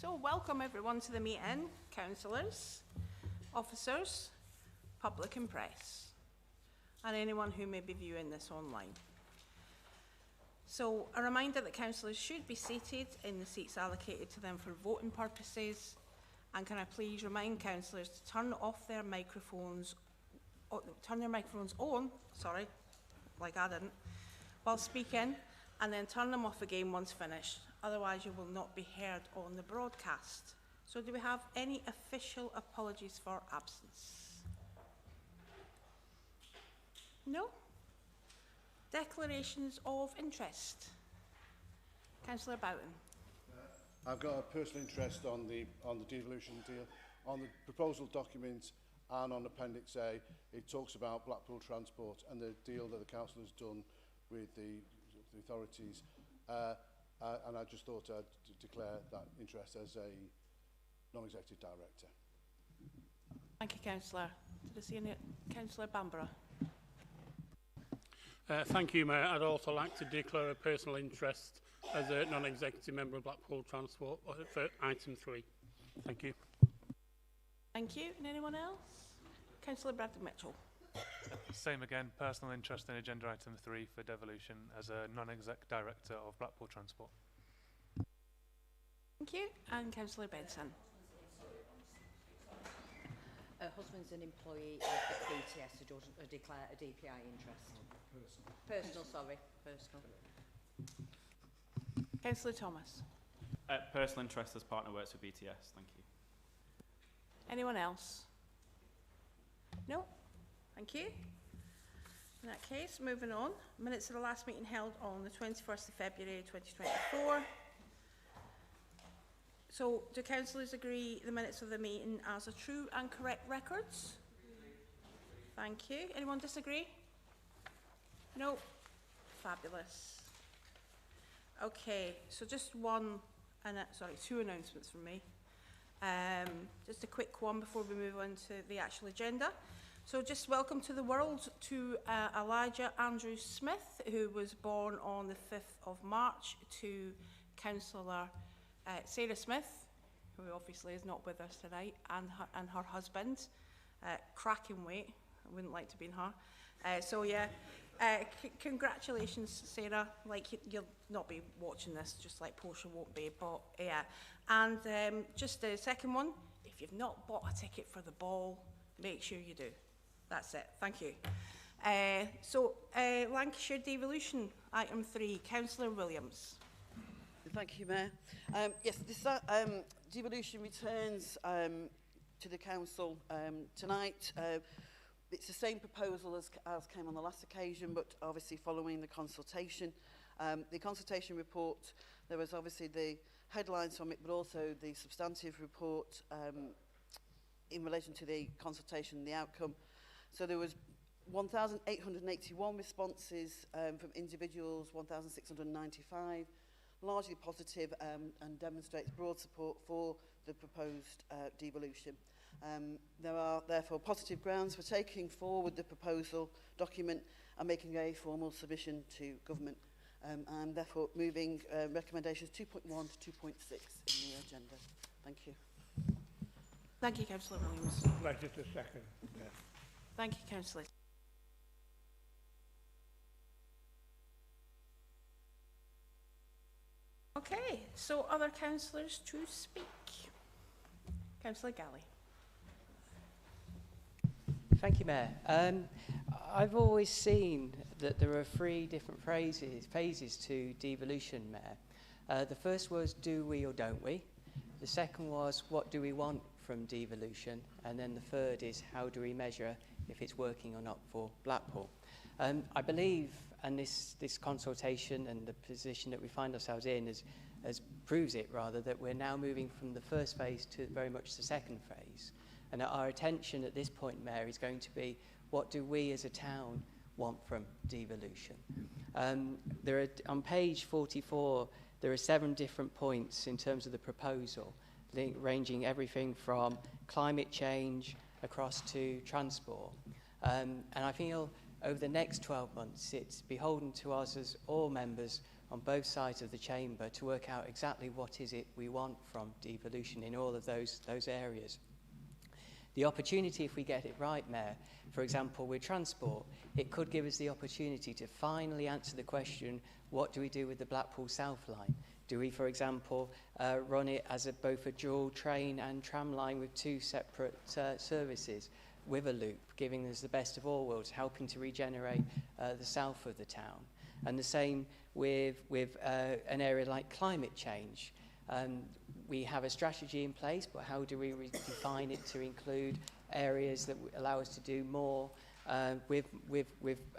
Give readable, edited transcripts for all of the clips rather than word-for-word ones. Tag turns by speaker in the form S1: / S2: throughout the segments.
S1: So welcome everyone to the meeting, councillors, officers, public and press, and anyone who may be viewing this online. So a reminder that councillors should be seated in the seats allocated to them for voting purposes, and can I please remind councillors to turn their microphones on, like I didn't, while speaking, and then turn them off again once finished. Otherwise, you will not be heard on the broadcast. So do we have any official apologies for absence? No? Declarations of interest. Councillor Boughton.
S2: I've got a personal interest on the devolution deal. On the proposal document and on Appendix A, it talks about Blackpool Transport and the deal that the council has done with the authorities. And I just thought I'd declare that interest as a non-executive director.
S1: Thank you, Councillor. Did I see any? Councillor Bamborough.
S3: Thank you, Mayor. I'd also like to declare a personal interest as a non-executive member of Blackpool Transport for item 3. Thank you.
S1: Thank you. And anyone else? Councillor Bradley Mitchell.
S4: Same again, personal interest in agenda item 3 for devolution as a non-exec director of Blackpool Transport.
S1: Thank you. And Councillor Benson.
S5: Husband's an employee of the BTS, who doesn't declare a DPI interest. Personal, sorry. Personal.
S1: Councillor Thomas.
S6: Personal interest as partner works for BTS. Thank you.
S1: Anyone else? No? Thank you. In that case, moving on. Minutes of the last meeting held on the 21st of February 2024. So, do councillors agree the minutes of the meeting as a true and correct records? Thank you. Anyone disagree? No? Fabulous. Okay, so just two announcements from me. Just a quick one before we move on to the actual agenda. So just welcome to the world to Elijah Andrew Smith, who was born on the 5th of March, to Councillor Sarah Smith, who obviously is not with us tonight, and her husband. Cracking weight. I wouldn't like to be in her. So yeah, congratulations, Sarah. Like, you'll not be watching this, just like Portia won't be, but yeah. And just the second one, if you've not bought a ticket for the ball, make sure you do. That's it. Thank you. Lancashire Devolution, item 3, Councillor Williams.
S7: Thank you, Mayor. Yes, this devolution returns to the council tonight. It's the same proposal as came on the last occasion, but obviously following the consultation. The consultation report, there was obviously the headlines from it, but also the substantive report in relation to the consultation and the outcome. So there was 1,881 responses from individuals, 1,695, largely positive and demonstrates broad support for the proposed devolution. There are therefore positive grounds for taking forward the proposal document and making a formal submission to government. I'm therefore moving recommendations 2.1 to 2.6 in the agenda. Thank you.
S1: Thank you, Councillor Williams.
S3: Just a second. Yeah.
S1: Thank you, Councillor. Okay, so other councillors to speak. Councillor Galley.
S8: Thank you, Mayor. I've always seen that there are 3 different phases to devolution, Mayor. The first was, do we or don't we? The second was, what do we want from devolution? And then the third is, how do we measure if it's working or not for Blackpool? I believe, and this consultation and the position that we find ourselves in as proves it, rather, that we're now moving from the first phase to very much the second phase. And our attention at this point, Mayor, is going to be, what do we as a town want from devolution? On page 44, there are 7 different points in terms of the proposal, ranging everything from climate change across to transport. And I feel over the next 12 months, it's beholden to us as all members on both sides of the chamber to work out exactly what is it we want from devolution in all of those areas. The opportunity, if we get it right, Mayor, for example, with transport, it could give us the opportunity to finally answer the question, what do we do with the Blackpool South Line? Do we, for example, run it as both a dual train and tram line with two separate services, with a loop, giving us the best of all worlds, helping to regenerate the south of the town? And the same with an area like climate change. We have a strategy in place, but how do we define it to include areas that allow us to do more with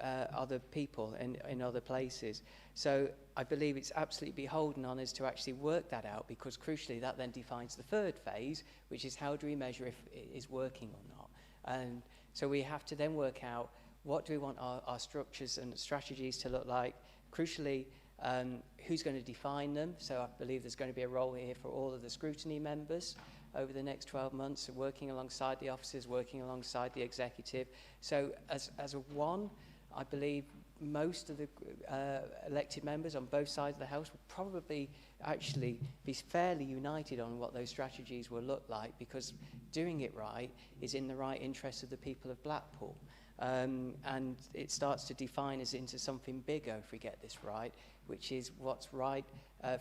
S8: other people in other places? So I believe it's absolutely beholden on us to actually work that out, because crucially that then defines the third phase, which is how do we measure if it is working or not. And so we have to then work out what do we want our structures and strategies to look like. Crucially, who's going to define them? So I believe there's going to be a role here for all of the scrutiny members over the next 12 months, working alongside the officers, working alongside the executive. So as a one, I believe most of the elected members on both sides of the House will probably actually be fairly united on what those strategies will look like, because doing it right is in the right interest of the people of Blackpool. And it starts to define us into something bigger if we get this right, which is what's right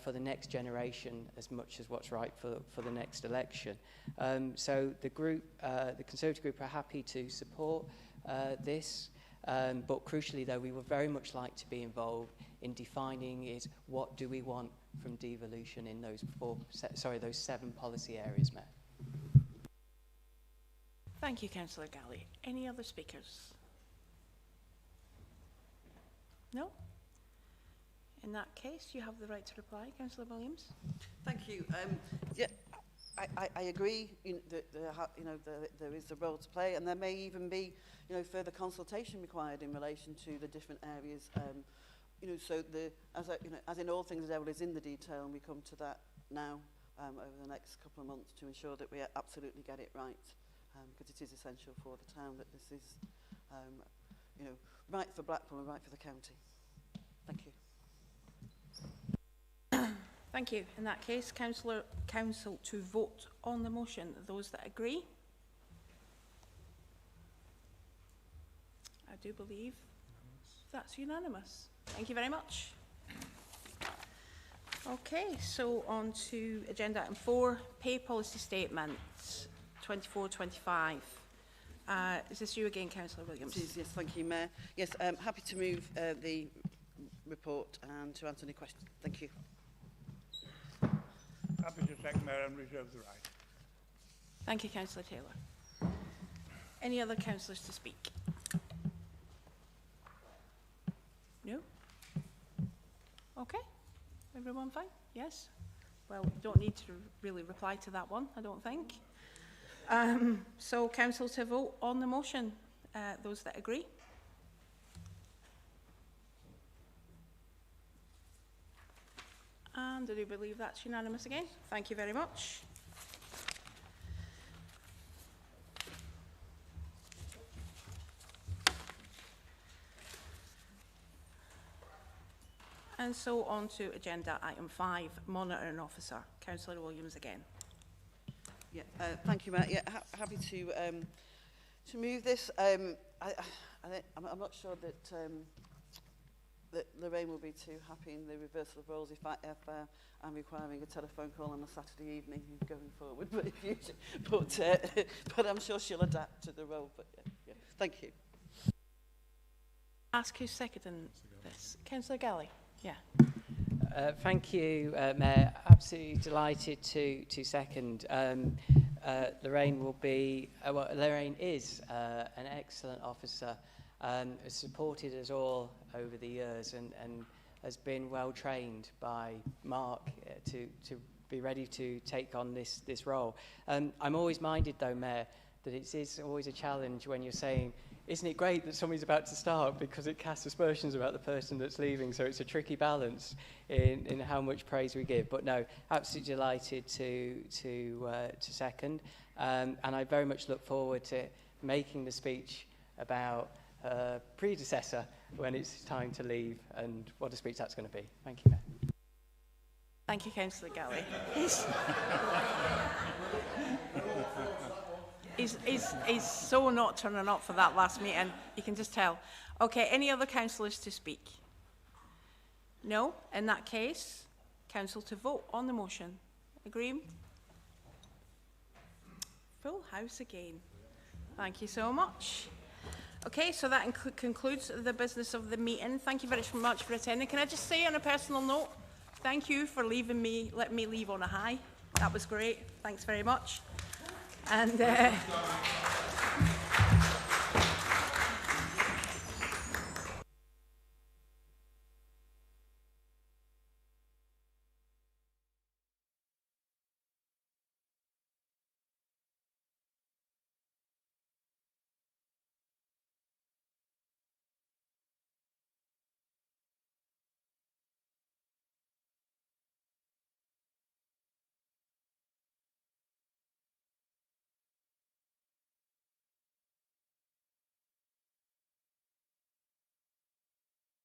S8: for the next generation as much as what's right for the next election. So the group, the Conservative group, are happy to support this, but crucially though, we would very much like to be involved in defining is what do we want from devolution in those those 7 policy areas, Mayor.
S1: Thank you, Councillor Galley. Any other speakers? No? In that case, you have the right to reply, Councillor Williams.
S7: Thank you. Yeah, I agree that there is a role to play, and there may even be further consultation required in relation to the different areas. So as in all things, the devil is in the detail, and we come to that now over the next couple of months to ensure that we absolutely get it right. Because it is essential for the town that this is, right for Blackpool and right for the county. Thank you.
S1: Thank you. In that case, Council to vote on the motion. Those that agree? I do believe that's unanimous. Thank you very much. Okay, so on to agenda item 4, pay policy statements. 24-25. Is this you again, Councillor Williams?
S7: It is, yes, thank you, Mayor. Yes, happy to move the report and to answer any questions. Thank you.
S9: Happy to second, Mayor, and reserve the right.
S1: Thank you, Councillor Taylor. Any other councillors to speak? No? Okay. Everyone fine? Yes? Well, you don't need to really reply to that one, I don't think. So, Council to vote on the motion. Those that agree? And I do believe that's unanimous again. Thank you very much. And so on to agenda item 5, monitoring officer. Councillor Williams again.
S7: Yeah, thank you, Matt. Yeah, happy to move this. I'm not sure that that Lorraine will be too happy in the reversal of roles if I'm requiring a telephone call on a Saturday evening going forward. But I'm sure she'll adapt to the role. But yeah. Thank you.
S1: Ask who's seconding this. Councillor Galley. Yeah.
S8: Thank you, Mayor. Absolutely delighted to second. Lorraine will be, Lorraine is an excellent officer, has supported us all over the years and has been well trained by Mark to be ready to take on this role. I'm always minded though, Mayor, that it is always a challenge when you're saying, isn't it great that somebody's about to start, because it casts aspersions about the person that's leaving, so it's a tricky balance in how much praise we give. But no, absolutely delighted to second, and I very much look forward to making the speech about her predecessor when it's time to leave, and what a speech that's going to be. Thank you, Mayor.
S1: Thank you, Councillor Galley. He's so not turning up for that last meeting. You can just tell. Okay, any other councillors to speak? No? In that case, council to vote on the motion. Agree? Full house again. Thank you so much. Okay, so that concludes the business of the meeting. Thank you very much for attending. Can I just say on a personal note, thank you for letting me leave on a high. That was great. Thanks very much. And